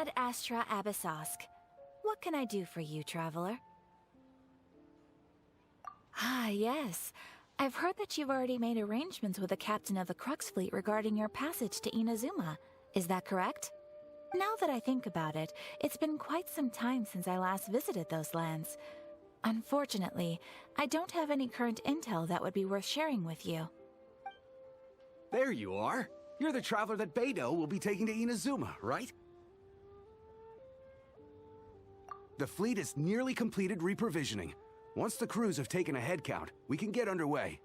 Ad Astra Abyssosk. What can I do for you, traveler? Ah, yes. I've heard that you've already made arrangements with the captain of the Crux fleet regarding your passage to Inazuma. Is that correct? Now that I think about it, it's been quite some time since I last visited those lands. Unfortunately, I don't have any current intel that would be worth sharing with you. There you are. You're the traveler that Beidou will be taking to Inazuma, right? The fleet is nearly completed reprovisioning. Once the crews have taken a head count, we can get underway.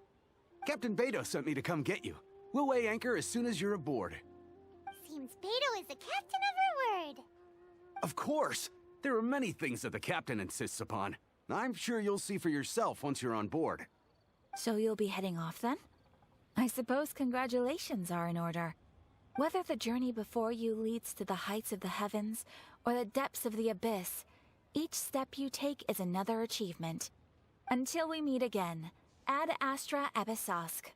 Captain Beidou sent me to come get you. We'll weigh anchor as soon as you're aboard. Seems Beidou is the captain of her word. Of course! There are many things that the captain insists upon. I'm sure you'll see for yourself once you're on board. So you'll be heading off then? I suppose congratulations are in order. Whether the journey before you leads to the heights of the heavens or the depths of the abyss, each step you take is another achievement. Until we meet again, Ad Astra Abyssosk.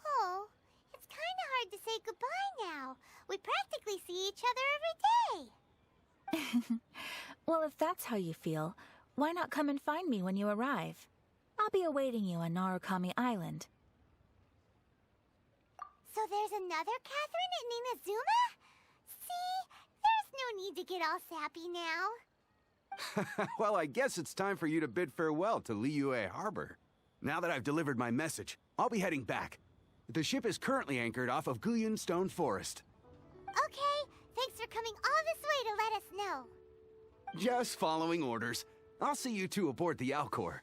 Oh, it's kinda hard to say goodbye now. We practically see each other every day. Well, if that's how you feel, why not come and find me when you arrive? I'll be awaiting you on Narukami Island. So there's another Catherine in Inazuma? See? There's no need to get all sappy now. Well, I guess it's time for you to bid farewell to Liyue Harbor. Now that I've delivered my message, I'll be heading back. The ship is currently anchored off of Guyun Stone Forest. Okay, thanks for coming all this way to let us know. Just following orders. I'll see you two aboard the Alcor.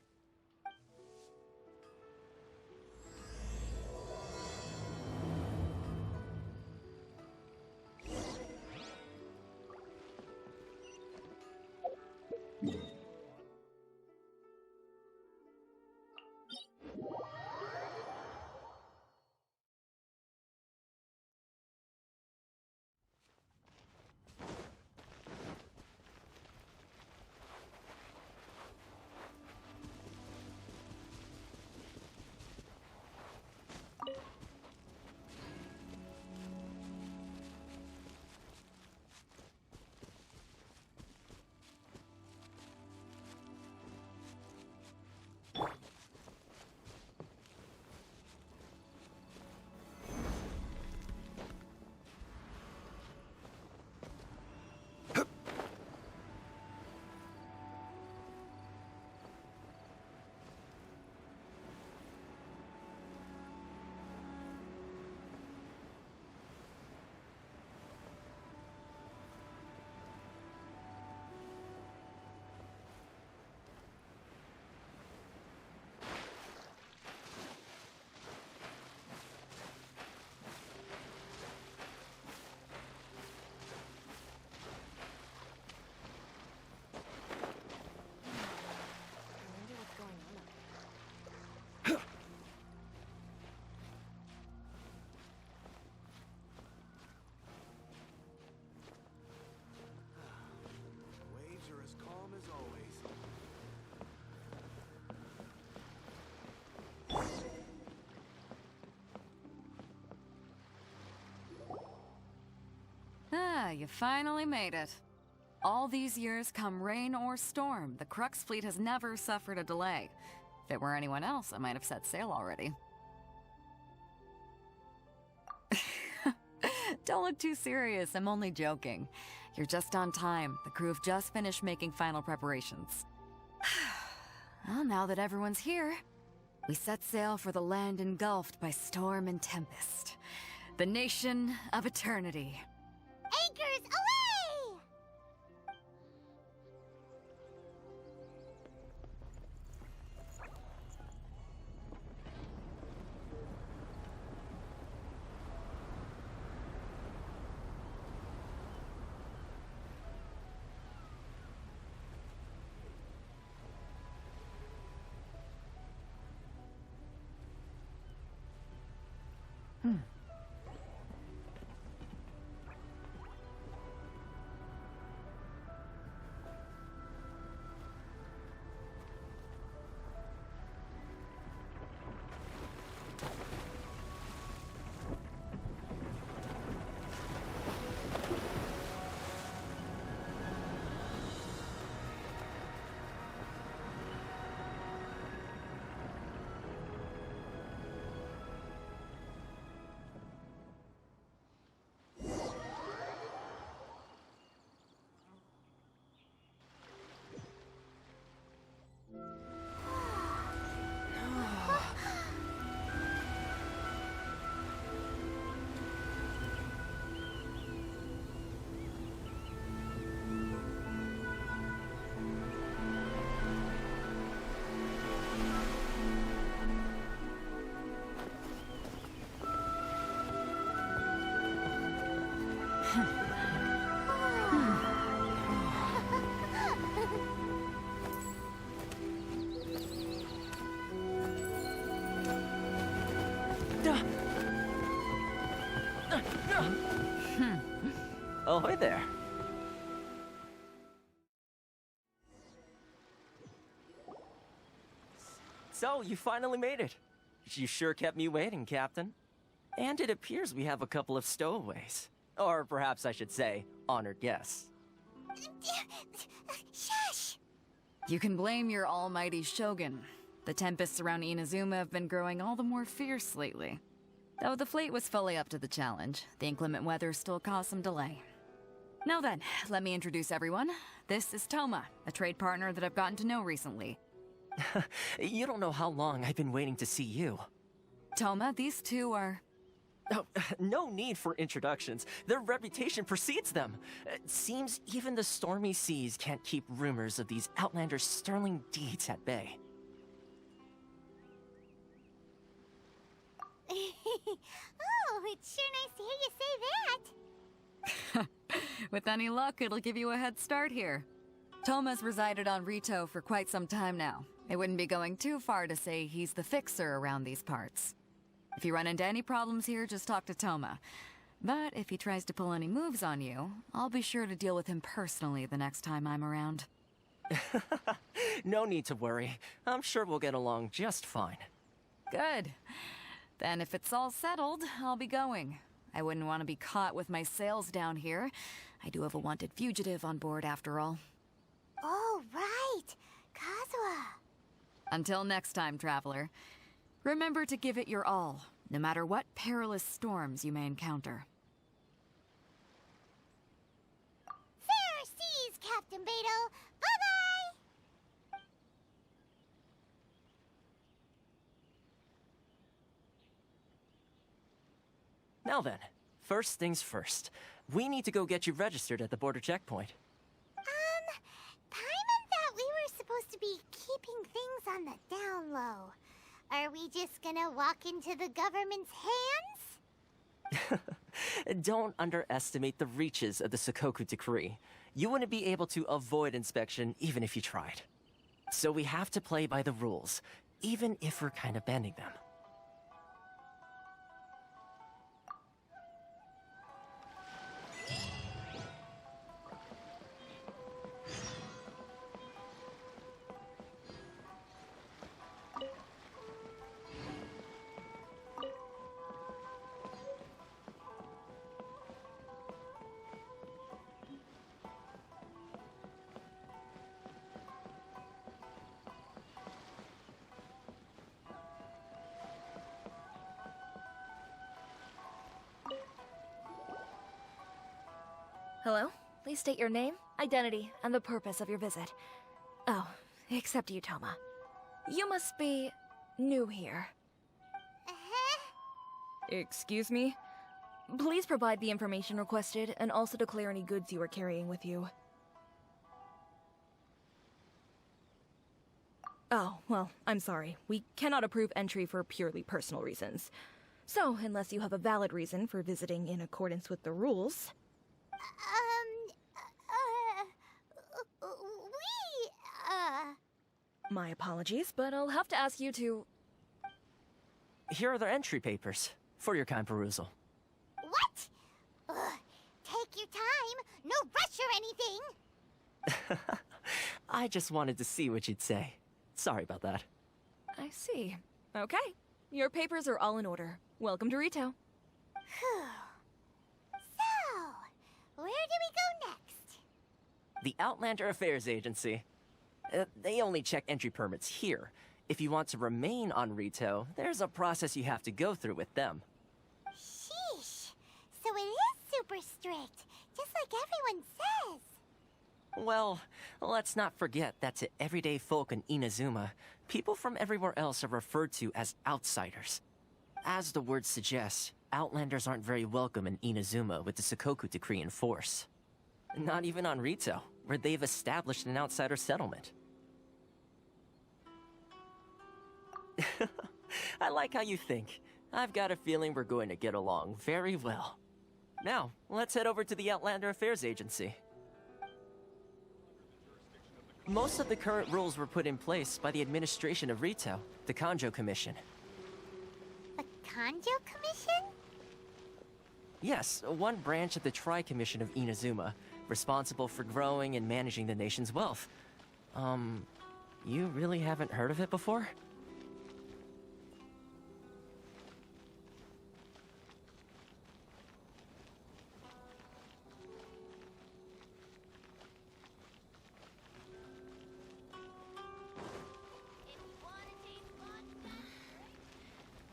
Ah, you finally made it. All these years, come rain or storm, the Crux fleet has never suffered a delay. If it were anyone else, I might have set sail already. Don't look too serious, I'm only joking. You're just on time. The crew have just finished making final preparations. Well, now that everyone's here, we set sail for the land engulfed by storm and tempest. The nation of eternity. Anchors away! Ahoy there. So, you finally made it. You sure kept me waiting, Captain. And it appears we have a couple of stowaways. Or perhaps I should say, honored guests. Shush! You can blame your almighty Shogun. The tempests around Inazuma have been growing all the more fierce lately. Though the fleet was fully up to the challenge, the inclement weather still caused some delay. Now then, let me introduce everyone. This is Toma, a trade partner that I've gotten to know recently. You don't know how long I've been waiting to see you. Toma, these two are... Oh, no need for introductions. Their reputation precedes them. It seems even the stormy seas can't keep rumors of these Outlanders' sterling deeds at bay. Oh, it's sure nice to hear you say that. With any luck, it'll give you a head start here. Toma's resided on Rito for quite some time now. It wouldn't be going too far to say he's the fixer around these parts. If you run into any problems here, just talk to Toma. But if he tries to pull any moves on you, I'll be sure to deal with him personally the next time I'm around. No need to worry. I'm sure we'll get along just fine. Good. Then if it's all settled, I'll be going. I wouldn't want to be caught with my sails down here. I do have a wanted fugitive on board after all. Oh, right. Kazuha. Until next time, traveler. Remember to give it your all, no matter what perilous storms you may encounter. Fair seas, Captain Beidou. Bye-bye! Now then, first things first. We need to go get you registered at the border checkpoint. Paimon thought we were supposed to be keeping things on the down low. Are we just gonna walk into the government's hands? Don't underestimate the reaches of the Sakoku Decree. You wouldn't be able to avoid inspection even if you tried. So we have to play by the rules, even if we're kind of bending them. Hello? Please state your name, identity, and the purpose of your visit. Oh, except you, Toma. You must be new here. Excuse me? Please provide the information requested and also declare any goods you are carrying with you. Oh, well, I'm sorry. We cannot approve entry for purely personal reasons. So, unless you have a valid reason for visiting in accordance with the rules... My apologies, but I'll have to ask you to... Here are the entry papers, for your kind perusal. What? Ugh, take your time. No rush or anything. I just wanted to see what you'd say. Sorry about that. I see. Okay. Your papers are all in order. Welcome to Rito. Whew. So, where do we go next? The Outlander Affairs Agency. They only check entry permits here. If you want to remain on Rito, there's a process you have to go through with them. Sheesh. So it is super strict, just like everyone says. Well, let's not forget that to everyday folk in Inazuma, people from everywhere else are referred to as outsiders. As the word suggests, Outlanders aren't very welcome in Inazuma with the Sakoku Decree in force. Not even on Rito, where they've established an outsider settlement. I like how you think. I've got a feeling we're going to get along very well. Now, let's head over to the Outlander Affairs Agency. Most of the current rules were put in place by the administration of Rito, the Kanjo Commission. The Kanjo Commission? Yes, one branch of the Tri-Commission of Inazuma, responsible for growing and managing the nation's wealth. You really haven't heard of it before?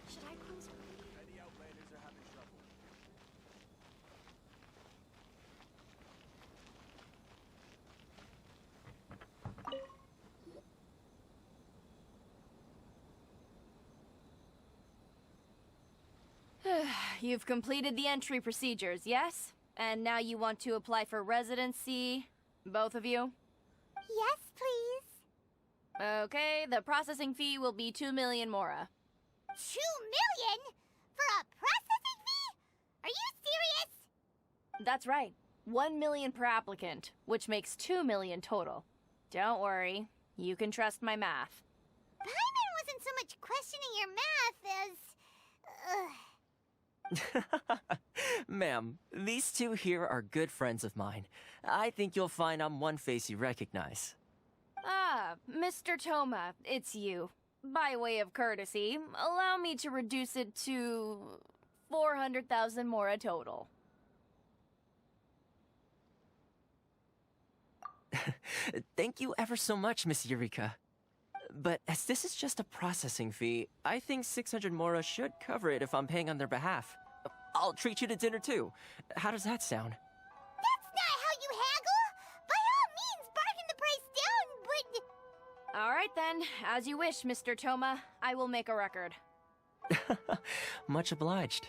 Should I close? Many outlanders are having trouble. You've completed the entry procedures, yes? And now you want to apply for residency, both of you? Yes, please. Okay, the processing fee will be 2 million mora. 2 million? For a processing fee? Are you serious? That's right. 1 million per applicant, which makes 2 million total. Don't worry, you can trust my math. Paimon wasn't so much questioning your math as... Ma'am, these two here are good friends of mine. I think you'll find I'm one face you recognize. Ah, Mr. Toma, it's you. By way of courtesy, allow me to reduce it to 400,000 mora total. Thank you ever so much, Miss Eureka. But as this is just a processing fee, I think 600 mora should cover it if I'm paying on their behalf. I'll treat you to dinner too. How does that sound? That's not how you haggle! By all means, bargain the price down, but... All right then, as you wish, Mr. Toma. I will make a record. Much obliged.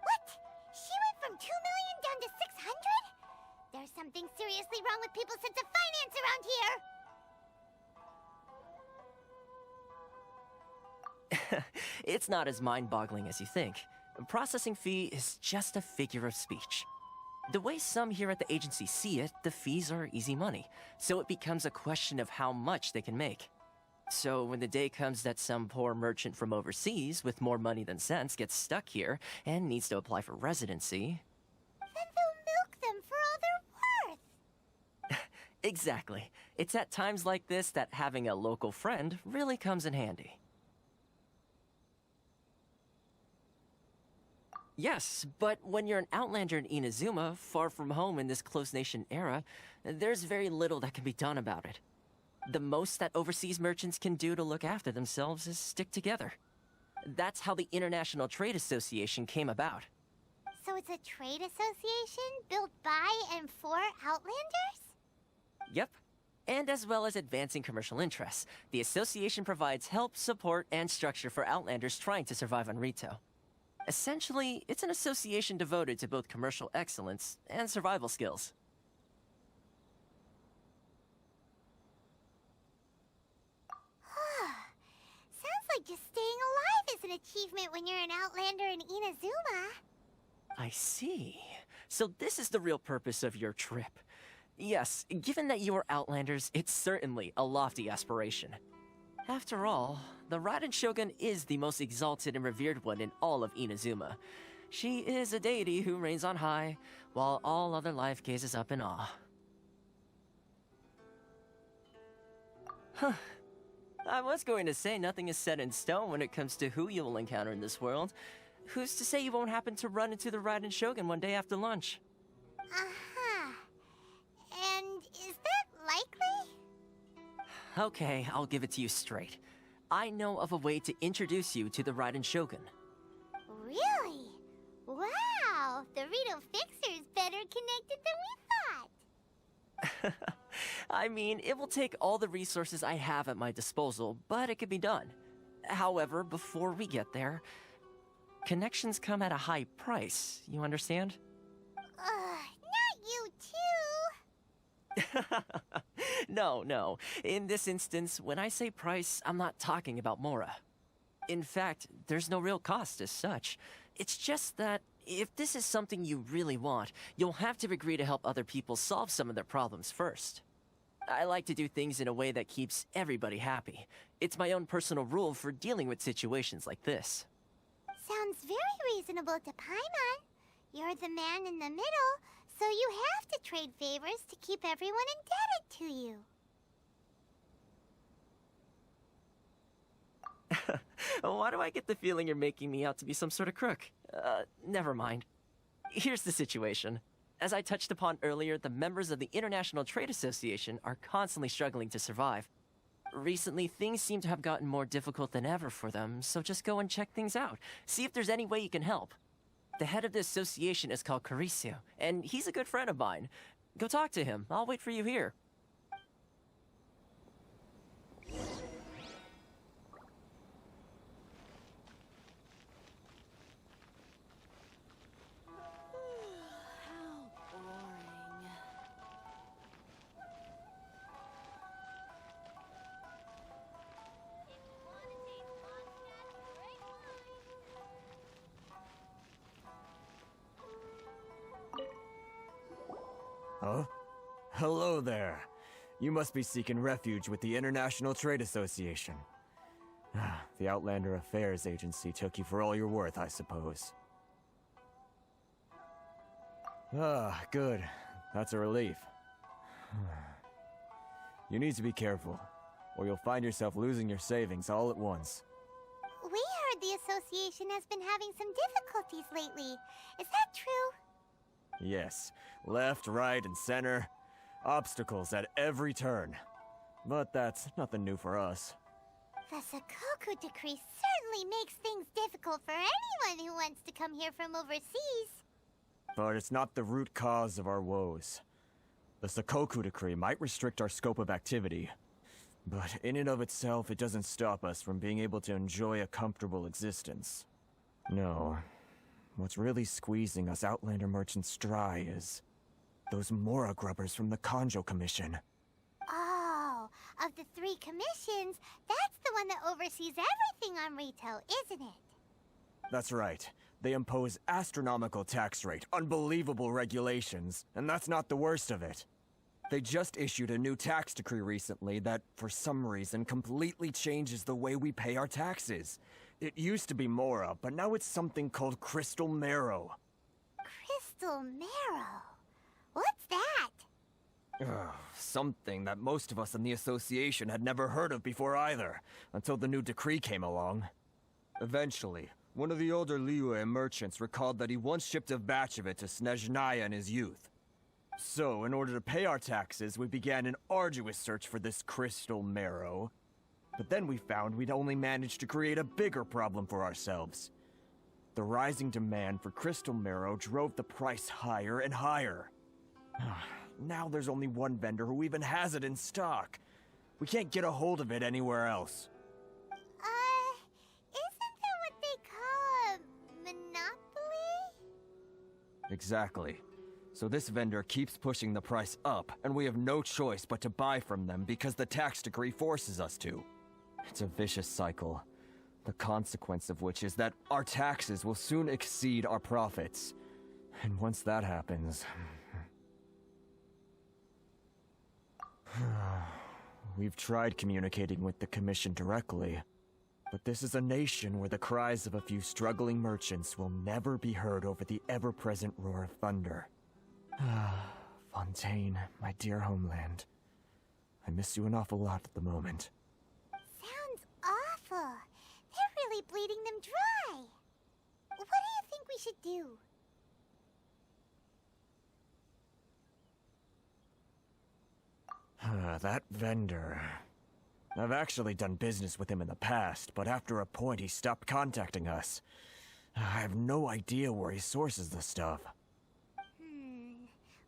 What? She went from 2 million down to 600? There's something seriously wrong with people's sense of finance around here! It's not as mind-boggling as you think. Processing fee is just a figure of speech. The way some here at the agency see it, the fees are easy money, so it becomes a question of how much they can make. So when the day comes that some poor merchant from overseas with more money than sense gets stuck here and needs to apply for residency... Then they'll milk them for all they're worth! Exactly. It's at times like this that having a local friend really comes in handy. Yes, but when you're an outlander in Inazuma, far from home in this close nation era, there's very little that can be done about it. The most that overseas merchants can do to look after themselves is stick together. That's how the International Trade Association came about. So it's a trade association built by and for Outlanders? Yep. And as well as advancing commercial interests, the association provides help, support, and structure for Outlanders trying to survive on Rito. Essentially, it's an association devoted to both commercial excellence and survival skills. Sounds like just staying alive is an achievement when you're an Outlander in Inazuma. I see. So this is the real purpose of your trip. Yes, given that you are Outlanders, it's certainly a lofty aspiration. After all, the Raiden Shogun is the most exalted and revered one in all of Inazuma. She is a deity who reigns on high, while all other life gazes up in awe. Huh. I was going to say nothing is set in stone when it comes to who you will encounter in this world. Who's to say you won't happen to run into the Raiden Shogun one day after lunch? Uh-huh. And is that likely? Okay, I'll give it to you straight. I know of a way to introduce you to the Raiden Shogun. Really? Wow! The Rito Fixer's better connected than we thought! I mean, it will take all the resources I have at my disposal, but it can be done. However, before we get there, connections come at a high price, you understand? Not you too! No. In this instance, when I say price, I'm not talking about Mora. In fact, there's no real cost as such. It's just that If this is something you really want, you'll have to agree to help other people solve some of their problems first. I like to do things in a way that keeps everybody happy. It's my own personal rule for dealing with situations like this. Sounds very reasonable to Paimon. You're the man in the middle, so you have to trade favors to keep everyone indebted to you. Why do I get the feeling you're making me out to be some sort of crook? Never mind. Here's the situation. As I touched upon earlier, the members of the International Trade Association are constantly struggling to survive. Recently, things seem to have gotten more difficult than ever for them, so just go and check things out. See if there's any way you can help. The head of the association is called Caricio, and he's a good friend of mine. Go talk to him. I'll wait for you here. Huh? Hello there. You must be seeking refuge with the International Trade Association. The Outlander Affairs Agency took you for all you're worth, I suppose. Good. That's a relief. You need to be careful, or you'll find yourself losing your savings all at once. We heard the association has been having some difficulties lately. Is that true? Yes. Left, right, and center. Obstacles at every turn. But that's nothing new for us. The Sakoku decree certainly makes things difficult for anyone who wants to come here from overseas. But it's not the root cause of our woes. The Sakoku decree might restrict our scope of activity, but in and of itself, it doesn't stop us from being able to enjoy a comfortable existence. No. What's really squeezing us Outlander merchants dry is those Mora grubbers from the Kanjo Commission. Oh, of the 3 commissions, that's the one that oversees everything on Rito, isn't it? That's right. They impose astronomical tax rate, unbelievable regulations, and that's not the worst of it. They just issued a new tax decree recently that, for some reason, completely changes the way we pay our taxes. It used to be Mora, but now it's something called Crystal Marrow. Crystal Marrow? What's that? Something that most of us in the association had never heard of before either, until the new decree came along. Eventually, one of the older Liyue merchants recalled that he once shipped a batch of it to Snezhnaya in his youth. So, in order to pay our taxes, we began an arduous search for this Crystal Marrow. But then we found we'd only managed to create a bigger problem for ourselves. The rising demand for Crystal Marrow drove the price higher and higher. Now there's only one vendor who even has it in stock. We can't get a hold of it anywhere else. Isn't that what they call a monopoly? Exactly. So this vendor keeps pushing the price up, and we have no choice but to buy from them because the tax decree forces us to. It's a vicious cycle, the consequence of which is that our taxes will soon exceed our profits. And once that happens... We've tried communicating with the Commission directly, but this is a nation where the cries of a few struggling merchants will never be heard over the ever-present roar of thunder. Fontaine, my dear homeland. I miss you an awful lot at the moment. Sounds awful. They're really bleeding them dry. What do you think we should do? That vendor... I've actually done business with him in the past, but after a point he stopped contacting us. I have no idea where he sources the stuff.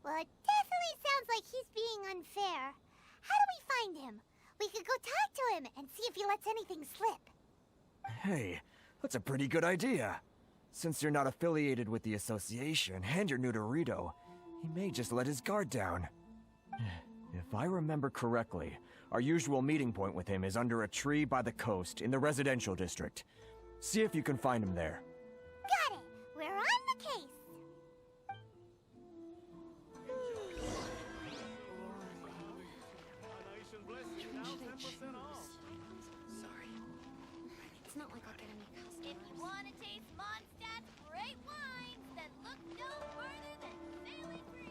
Well, it definitely sounds like he's being unfair. How do we find him? We could go talk to him and see if he lets anything slip. Hey, that's a pretty good idea. Since you're not affiliated with the association and you're new to Rito, he may just let his guard down. If I remember correctly, our usual meeting point with him is under a tree by the coast in the residential district. See if you can find him there. Got it! We're on the case! It's not like I'll get any customers. If you want to taste Mondstadt's great wines, then look no further than Sailing Green.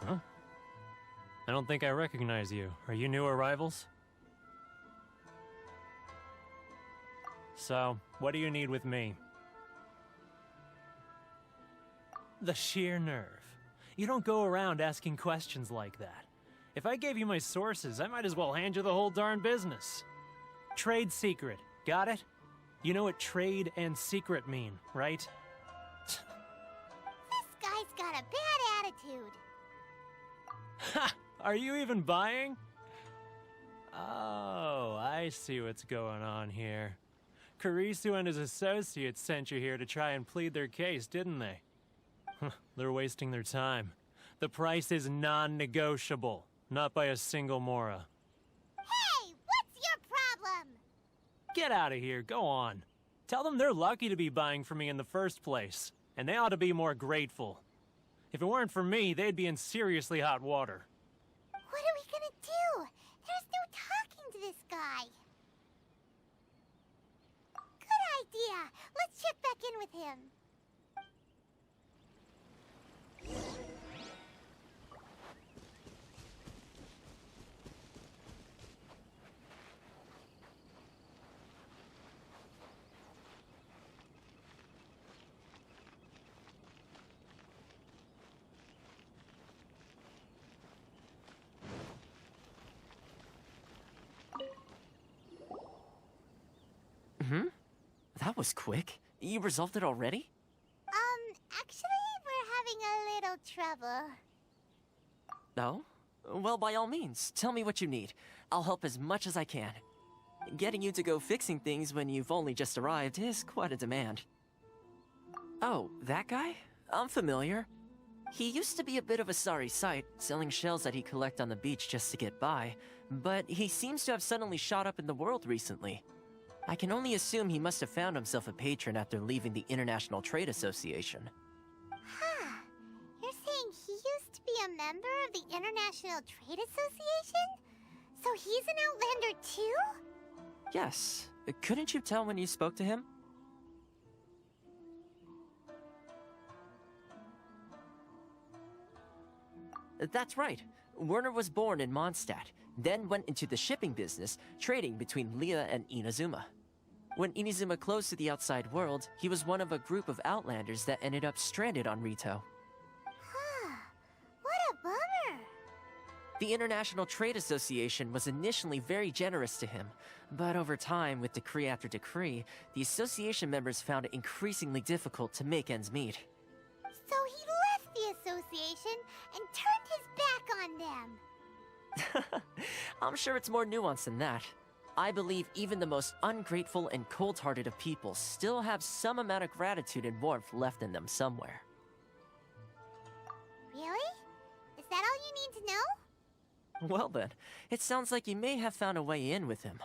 Huh? I don't think I recognize you. Are you new arrivals? So, what do you need with me? The sheer nerve. You don't go around asking questions like that. If I gave you my sources, I might as well hand you the whole darn business. Trade secret. Got it? You know what trade and secret mean, right? This guy's got a bad attitude. Ha! Are you even buying? Oh, I see what's going on here. Kurisu and his associates sent you here to try and plead their case, didn't they? They're wasting their time. The price is non-negotiable, not by a single Mora. Hey, what's your problem? Get out of here, go on. Tell them they're lucky to be buying from me in the first place, and they ought to be more grateful. If it weren't for me, they'd be in seriously hot water. What are we gonna do? There's no talking to this guy. Good idea. Let's check back in with him. That was quick. You resolved it already? Actually, we're having a little trouble. No? Well, by all means, tell me what you need. I'll help as much as I can. Getting you to go fixing things when you've only just arrived is quite a demand. Oh, that guy? I'm familiar. He used to be a bit of a sorry sight, selling shells that he'd collect on the beach just to get by, but he seems to have suddenly shot up in the world recently. I can only assume he must have found himself a patron after leaving the International Trade Association. Huh. You're saying he used to be a member of the International Trade Association? So he's an Outlander too? Yes. Couldn't you tell when you spoke to him? That's right. Werner was born in Mondstadt, then went into the shipping business, trading between Leah and Inazuma. When Inazuma closed to the outside world, he was one of a group of Outlanders that ended up stranded on Rito. Huh. What a bummer. The International Trade Association was initially very generous to him, but over time, with decree after decree, the association members found it increasingly difficult to make ends meet. So he left the association and turned his back on them. I'm sure it's more nuanced than that. I believe even the most ungrateful and cold-hearted of people still have some amount of gratitude and warmth left in them somewhere. Really? Is that all you need to know? Well then, it sounds like you may have found a way in with him.